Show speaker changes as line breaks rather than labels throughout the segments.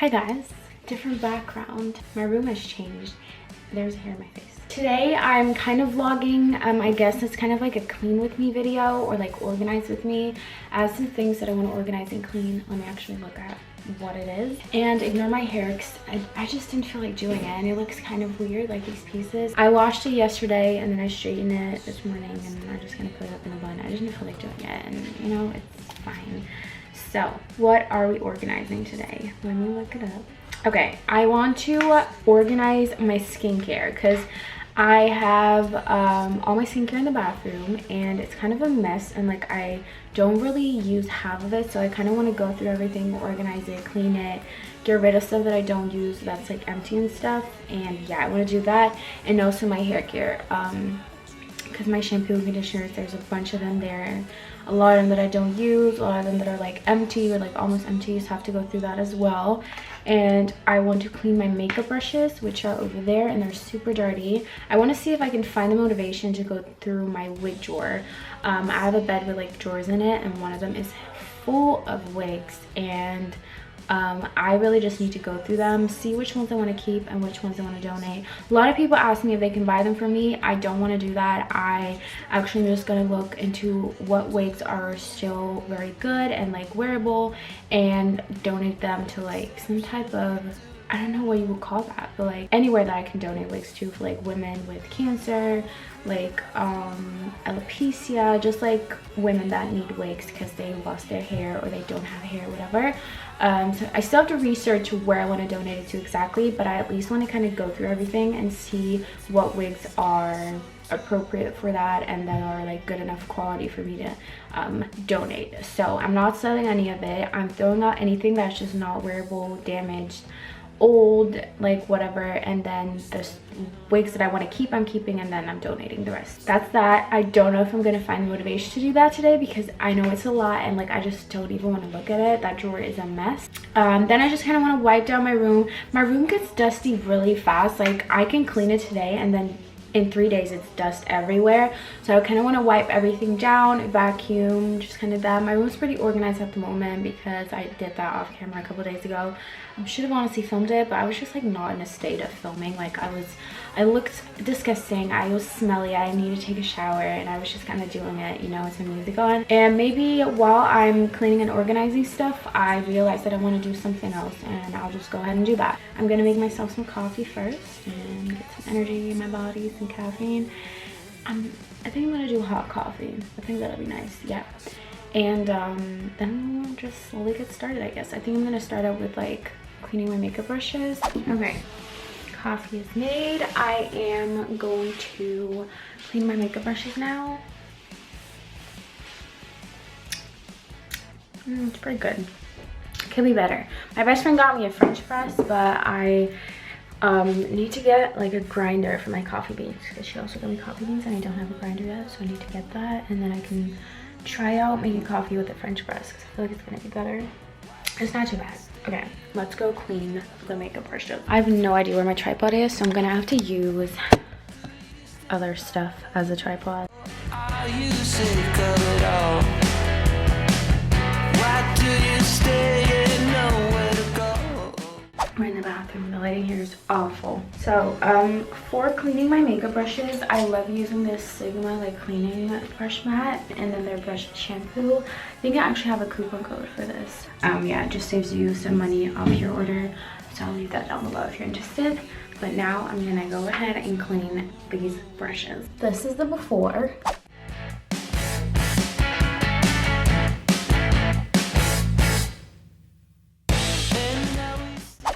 Hi guys, different background. My room has changed. There's hair in my face. Today I'm kind of vlogging. I guess it's kind of like a clean with me video or like organize with me. I have some things that I want to organize and clean. Let me actually look at what it is. And ignore my hair because I just didn't feel like doing it and it looks kind of weird, like these pieces. I washed it yesterday and then I straightened it this morning and I'm just gonna put it up in a bun. I just didn't feel like doing it and you know, it's fine. So what are we organizing today? Let me look it up. Okay, I want to organize my skincare because I have all my skincare in the bathroom and it's kind of a mess and like I don't really use half of it, so I kind of want to go through everything, organize it, clean it, get rid of stuff that I don't use that's like empty and stuff. And yeah, I want to do that. And also my hair care because my shampoo and conditioners, there's a bunch of them there and a lot of them that I don't use, a lot of them that are like empty or like almost empty, so I have to go through that as well. And I want to clean my makeup brushes, which are over there and they're super dirty. I want to see if I can find the motivation to go through my wig drawer. I have a bed with like drawers in it and one of them is full of wigs and I really just need to go through them, see which ones I want to keep and which ones I want to donate. A lot of people ask me if they can buy them for me. I don't want to do that. I actually am just going to look into what wigs are still very good and like wearable and donate them to like some type of, I don't know what you would call that, but like anywhere that I can donate wigs to for like women with cancer, like alopecia, just like women that need wigs because they lost their hair or they don't have hair, whatever. So I still have to research where I want to donate it to exactly, but I at least want to kind of go through everything and see what wigs are appropriate for that and that are like good enough quality for me to donate. So I'm not selling any of it. I'm throwing out anything that's just not wearable, damaged, old, like whatever, and then the wigs that I want to keep I'm keeping and then I'm donating the rest. That's that. I don't know if I'm gonna find the motivation to do that today because I know it's a lot and like I just don't even want to look at it. That drawer is a mess. Then I just kind of want to wipe down my room. My room gets dusty really fast. Like I can clean it today and then in 3 days it's dust everywhere, so I kind of want to wipe everything down, vacuum, just kind of that. My room's pretty organized at the moment because I did that off camera a couple days ago. I should have honestly filmed it, but I was just like not in a state of filming. Like I looked disgusting, I was smelly, I needed to take a shower and I was just kind of doing it, you know, with some music on. And maybe while I'm cleaning and organizing stuff, I realized that I want to do something else and I'll just go ahead and do that. I'm gonna make myself some coffee first and get some energy in my body, some caffeine. I think I'm gonna do hot coffee. I think that'll be nice, yeah. And then we'll just slowly get started, I guess. I think I'm gonna start out with like cleaning my makeup brushes. Okay, coffee is made. I am going to clean my makeup brushes now. It's pretty good. Could be better. My best friend got me a French press, but I need to get like a grinder for my coffee beans because she also got me coffee beans and I don't have a grinder yet, so I need to get that and then I can try out making coffee with a French press because I feel like it's gonna be better. It's not too bad. Okay, let's go clean the makeup brushes. I have no idea where my tripod is, so I'm gonna have to use other stuff as a tripod. Are you sick of it all? Why do you stay and nowhere to go? We're in the bathroom. The lighting here is awful. So for cleaning my makeup brushes, I love using this Sigma like cleaning brush mat and then their brush shampoo. I think I actually have a coupon code for this. Yeah, it just saves you some money off your order, so I'll leave that down below if you're interested. But now I'm gonna go ahead and clean these brushes. This is the before.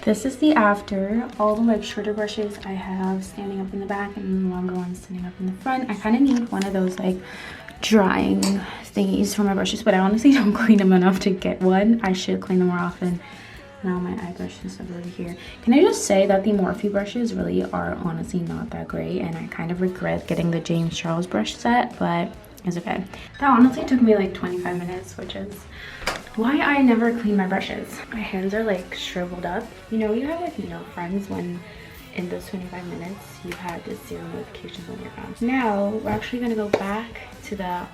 This is the after. All the like shorter brushes I have standing up in the back and the longer ones standing up in the front. I kind of need one of those like drying thingies for my brushes, but I honestly don't clean them enough to get one. I should clean them more often. Now my eye brush and stuff over here. Can I just say that the Morphe brushes really are honestly not that great and I kind of regret getting the James Charles brush set, but it's okay. That honestly took me like 25 minutes, which is why I never clean my brushes. My hands are like shriveled up. You know, you have like no friends when in those 25 minutes you had the 0 notifications on your phone. Now we're actually gonna go back to the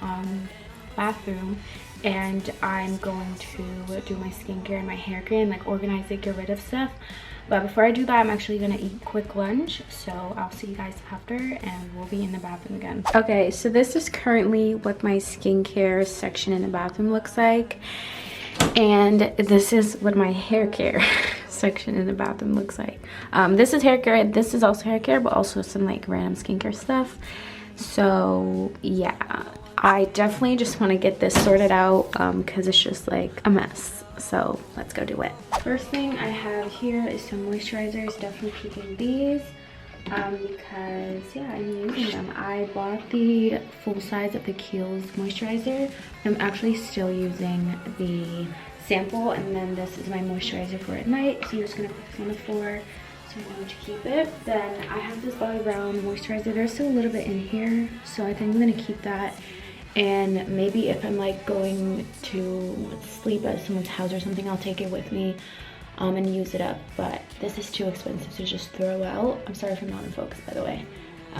bathroom and I'm going to do my skincare and my hair care and like organize it, get rid of stuff. But before I do that, I'm actually gonna eat quick lunch, so I'll see you guys after, and we'll be in the bathroom again. Okay, so this is currently what my skincare section in the bathroom looks like, and this is what my hair care section in the bathroom looks like. This is hair care, this is also hair care, but also some like random skincare stuff. So yeah, I definitely just want to get this sorted out because it's just like a mess. So let's go do it. First thing I have here is some moisturizers. Definitely keeping these because yeah, I'm using them. I bought the full size of the Kiehl's moisturizer. I'm actually still using the sample, and then this is my moisturizer for at night. So you're just gonna put this on the floor so I know to keep it. Then I have this Bobbi Brown moisturizer. There's still a little bit in here, so I think I'm gonna keep that. And maybe if I'm like going to sleep at someone's house or something, I'll take it with me and use it up. But this is too expensive to just throw out. I'm sorry if I'm not in focus, by the way.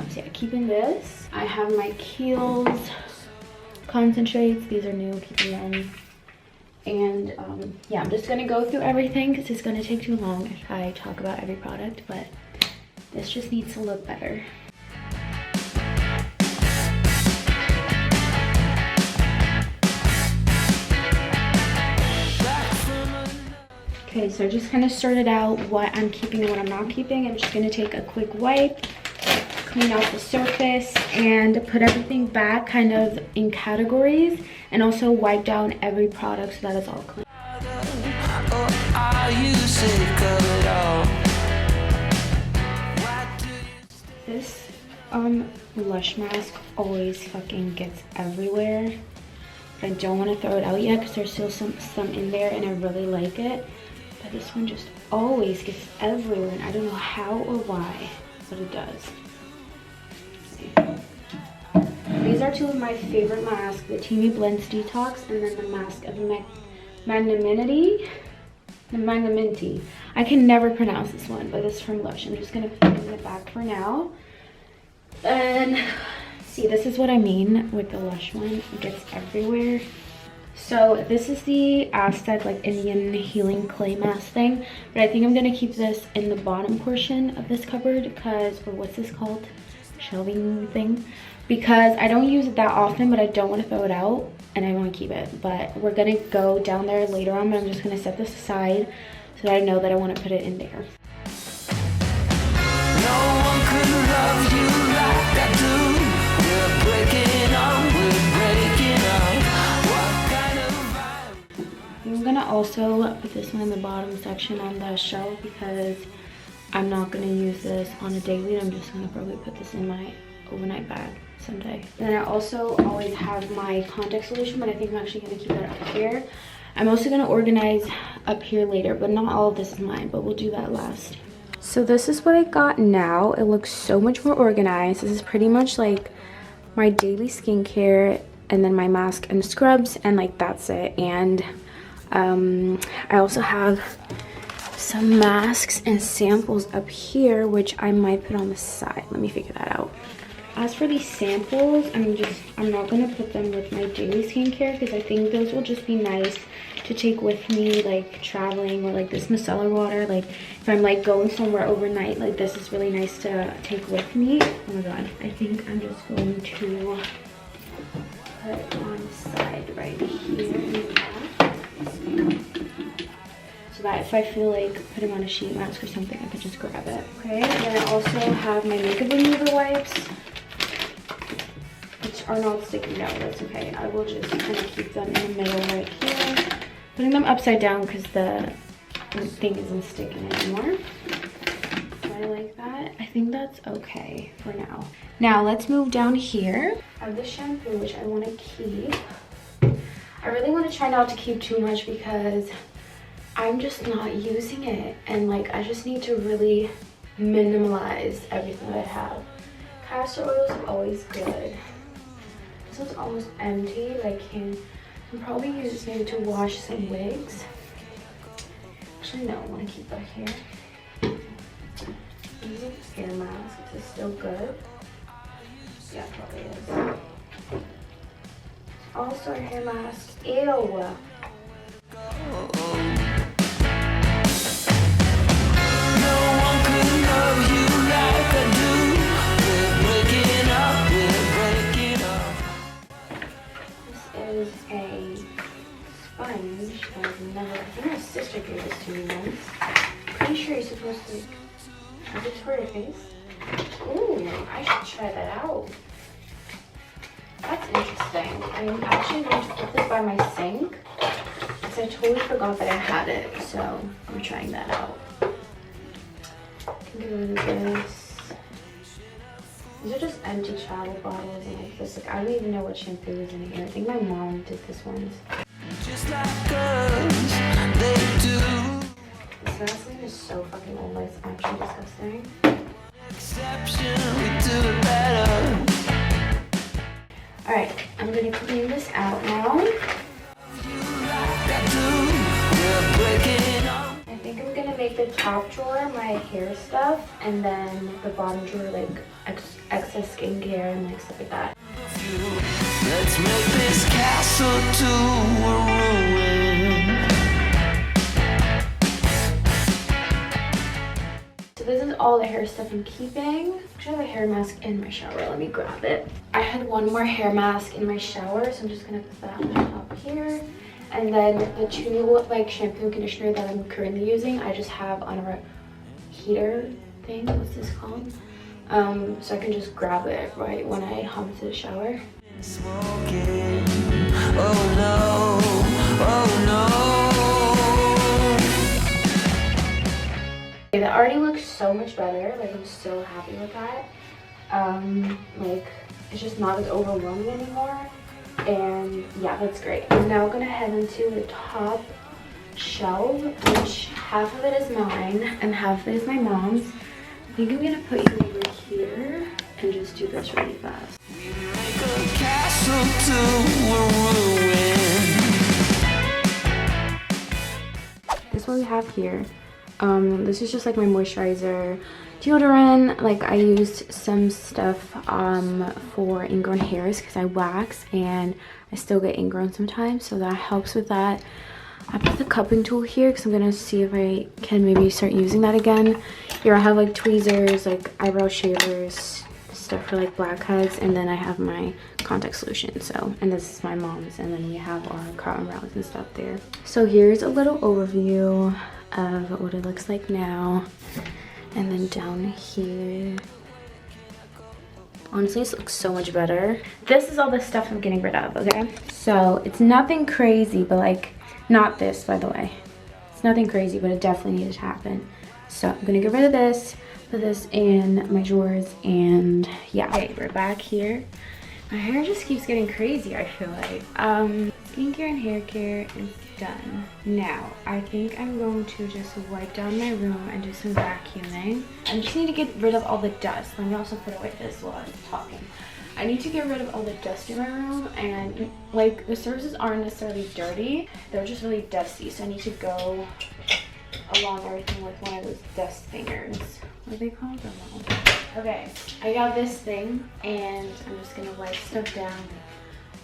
So yeah, keeping this. I have my Kiehl's concentrates. These are new, keeping them. And yeah, I'm just gonna go through everything because it's gonna take too long if I talk about every product, but this just needs to look better. Okay, so I just kind of sorted out what I'm keeping and what I'm not keeping. I'm just gonna take a quick wipe, clean out the surface, and put everything back kind of in categories, and also wipe down every product so that it's all clean. This Lush mask always fucking gets everywhere. But I don't want to throw it out yet because there's still some in there and I really like it. But this one just always gets everywhere, and I don't know how or why, but it does. These are two of my favorite masks, the Teamy Blends Detox and then the Mask of Magnanimity. I can never pronounce this one, but it's from Lush. I'm just going to put it in the back for now. And see, this is what I mean with the Lush one. It gets everywhere. So this is the Aztec like Indian healing clay mask thing, but I think I'm gonna keep this in the bottom portion of this cupboard because, or what's this called, shelving thing, because I don't use it that often, but I don't want to throw it out and I want to keep it. But we're gonna go down there later on, but I'm just gonna set this aside so that I know that I want to put it in there. No one could love you like I do. We're breaking up, we're breaking up. I'm gonna also put this one in the bottom section on the shelf because I'm not gonna use this on a daily. I'm just gonna probably put this in my overnight bag someday. Then I also always have my contact solution, but I think I'm actually gonna keep that up here. I'm also gonna organize up here later, but not all of this is mine, but we'll do that last. So this is what I got now. It looks so much more organized. This is pretty much like my daily skincare, and then my mask and scrubs, and like that's it. And I also have some masks and samples up here, which I might put on the side. Let me figure that out. As for these samples, I'm not gonna put them with my daily skincare because I think those will just be nice to take with me, like traveling, or like this micellar water. Like if I'm like going somewhere overnight, like this is really nice to take with me. Oh my god, I think I'm just going to put it on the side right here in the back. So that if I feel like putting on a sheet mask or something, I could just grab it. Okay, and then I also have my makeup remover wipes, which are not sticky. No, that's okay. I will just kind of keep them in the middle right here. Putting them upside down because the thing isn't sticking anymore. Do I like that? I think that's okay for now. Now let's move down here. I have the shampoo, which I want to keep. I really want to try not to keep too much because I'm just not using it, and like I just need to really minimalize everything that I have. Castor oils are always good. This one's almost empty, but I can probably use this maybe to wash some wigs. Actually no, I want to keep that here. These are hair masks. Is this still good? Yeah, it probably is. Also a hair mask. Ew. Is a sponge that I've never, I think my sister gave this to me once. Pretty sure you're supposed to, is this for your face? Ooh, I should try that out. That's interesting. I'm actually going to put this by my sink because I totally forgot that I had it, so I'm trying that out. Can get rid of this. These are just empty travel bottles and like this. Like, I don't even know what shampoo is in here. I think my mom did this once. Just like us, they do. This Vaseline is so fucking old. It's actually disgusting. Exception, we do it better. Alright, I'm gonna clean this out now. I think I'm gonna make the top drawer my hair stuff, and then the bottom drawer like excess skincare and like stuff like that. Let's make this castle to a ruin. So this is all the hair stuff I'm keeping. Actually, I have a hair mask in my shower. Let me grab it. I had one more hair mask in my shower, so I'm just gonna put that on top here. And then the two like shampoo and conditioner that I'm currently using, I just have on a heater thing. What's this called? So I can just grab it right when I hop into the shower. Smoking. Oh no, oh no. Okay, that already looks so much better. Like, I'm so happy with that. Like, it's just not as overwhelming anymore. And yeah, that's great. I'm now gonna head into the top shelf, which half of it is mine and half of it is my mom's. I think I'm gonna put you over here and just do this really fast. We make a castle to a ruin. This is what we have here. This is just like my moisturizer, deodorant. Like, I used some stuff for ingrown hairs because I wax and I still get ingrown sometimes, so that helps with that. I put the cupping tool here because I'm gonna see if I can maybe start using that again. Here I have like tweezers, like eyebrow shavers, stuff for like blackheads, and then I have my contact solution. So, and this is my mom's, and then we have our cotton rounds and stuff there. So here's a little overview of what it looks like now. And then down here, honestly, this looks so much better. This is all the stuff I'm getting rid of, okay? So it's nothing crazy, but like, not this, by the way. It's nothing crazy, but it definitely needed to happen. So I'm gonna get rid of this, put this in my drawers, and yeah. Okay, we're back here. My hair just keeps getting crazy, I feel like. Skincare and hair care is done. Now, I think I'm going to just wipe down my room and do some vacuuming. I just need to get rid of all the dust. Let me also put away this while I'm talking. I need to get rid of all the dust in my room, and like, the surfaces aren't necessarily dirty, they're just really dusty, so I need to go along everything with one of those dust fingers. What are they called? Okay, I got this thing, and I'm just gonna wipe stuff down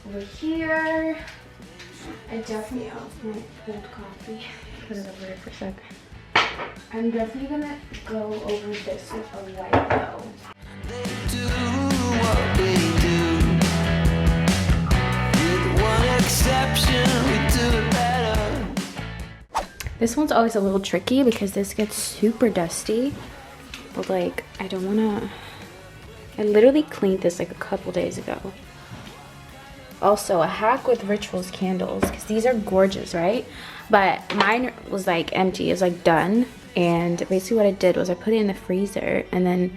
over here. I definitely, oh, my cold coffee. Put it over here for a sec. I'm definitely gonna go over this with a wipe though. They do what we do. With one exception, we do it better. This one's always a little tricky because this gets super dusty. But like, I don't wanna, I literally cleaned this like a couple days ago. Also, a hack with Rituals candles, because these are gorgeous, right? But mine was like empty, it was like done. And basically what I did was I put it in the freezer, and then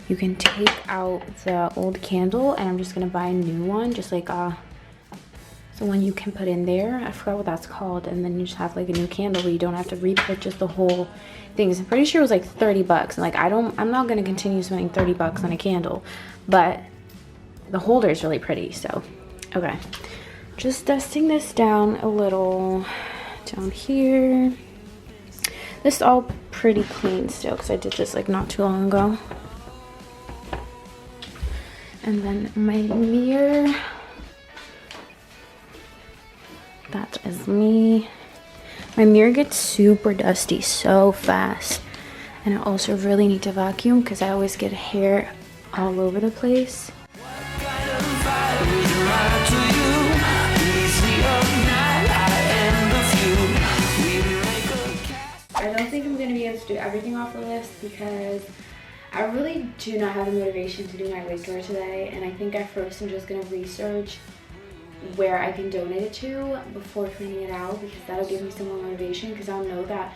you can take out the old candle, and I'm just gonna buy a new one, just like the one you can put in there. I forgot what that's called. And then you just have like a new candle where you don't have to repurchase the whole thing. I'm pretty sure it was like 30 bucks. And like, I'm not gonna continue spending 30 bucks on a candle, but the holder is really pretty, so. Okay, just dusting this down a little down here. This is all pretty clean still because I did this like not too long ago. And then my mirror, that is me. My mirror gets super dusty so fast. And I also really need to vacuum because I always get hair all over the place. I don't think I'm going to be able to do everything off the list because I really do not have the motivation to do my wig tour today. And I think at first I'm just going to research where I can donate it to before cleaning it out, because that'll give me some more motivation, because I'll know that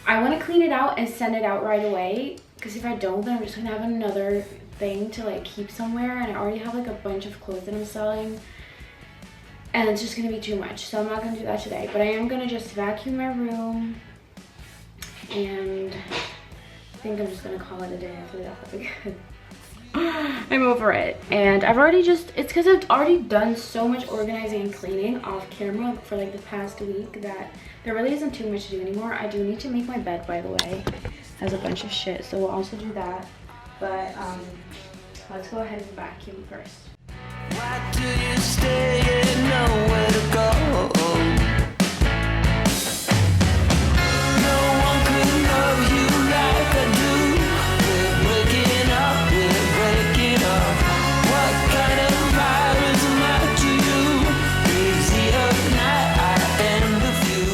I want to clean it out and send it out right away, because if I don't, then I'm just going to have another thing to like keep somewhere, and I already have like a bunch of clothes that I'm selling and it's just going to be too much. So I'm not going to do that today, but I am going to just vacuum my room, and I think I'm just going to call it a day after that. I'm over it. And I've already it's because I've already done so much organizing and cleaning off camera for like the past week that there really isn't too much to do anymore. I do need to make my bed, by the way. It has a bunch of shit, so we'll also do that. But let's go ahead and vacuum first. Why do you stay and nowhere to go? No one could love you like I do. We're breaking up, we're breaking up. What kind of virus am I to you? Crazy of night, I am the few.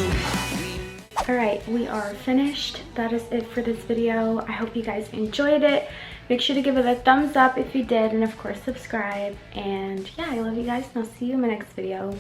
Alright, we are finished. That is it for this video. I hope you guys enjoyed it. Make sure to give it a thumbs up if you did, and of course subscribe. And yeah, I love you guys, and I'll see you in my next video.